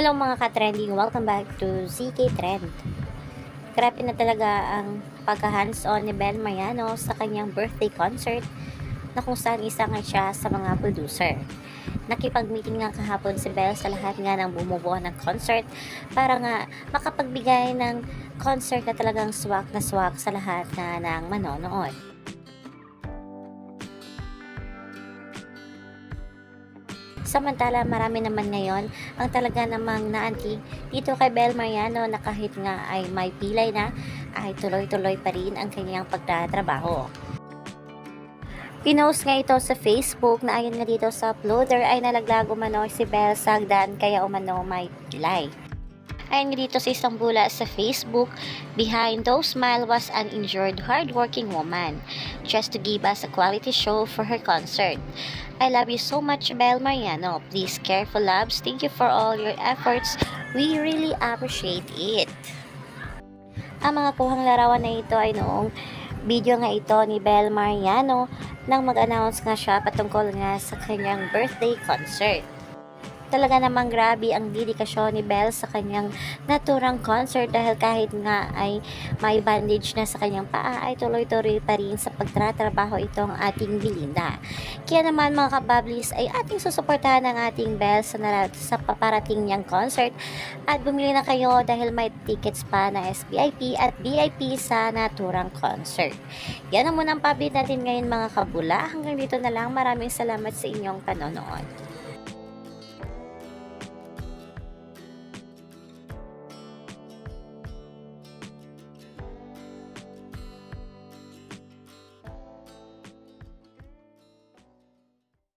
Hello mga ka-trending, welcome back to ZK Trend. Grabe na talaga ang pagka-hands-on ni Bel Mariano sa kanyang birthday concert na kung saan isa nga siya sa mga producer. Nakipag-meeting nga kahapon si Bel sa lahat nga ng bumubuo ng concert para nga makapagbigay ng concert na talagang swak na swak sa lahat na ng manonood. Samantala, marami naman ngayon ang talaga namang naantig dito kay Bel Mariano na kahit nga ay may pilay na, ay tuloy-tuloy pa rin ang kanyang pagtatrabaho. Pinost nga ito sa Facebook na ayon nga dito sa uploader ay nalaglag umano si Bel sa hagdan kaya umano may pilay. Ayon nga dito sa isang bula sa Facebook, behind those smile was an injured, hardworking woman, just to give us a quality show for her concert. I love you so much, Bel Mariano. Please careful loves. Thank you for all your efforts. We really appreciate it. Ang mga kuhang larawan na ito ay noong video nga ito ni Bel Mariano nang mag-announce nga siya patungkol nga sa kanyang birthday concert. Talaga namang grabe ang dedikasyon ni Bel sa kanyang naturang concert dahil kahit nga ay may bandage na sa kanyang paa ay tuloy-tuloy pa rin sa pagtratrabaho itong ating Belinda. Kaya naman mga kabablis ay ating susuportahan ang ating Bel sa paparating niyang concert at bumili na kayo dahil may tickets pa na SVIP at VIP sa naturang concert. Yan ang munang pabid natin ngayon mga kabula. Hanggang dito na lang. Maraming salamat sa inyong panonood.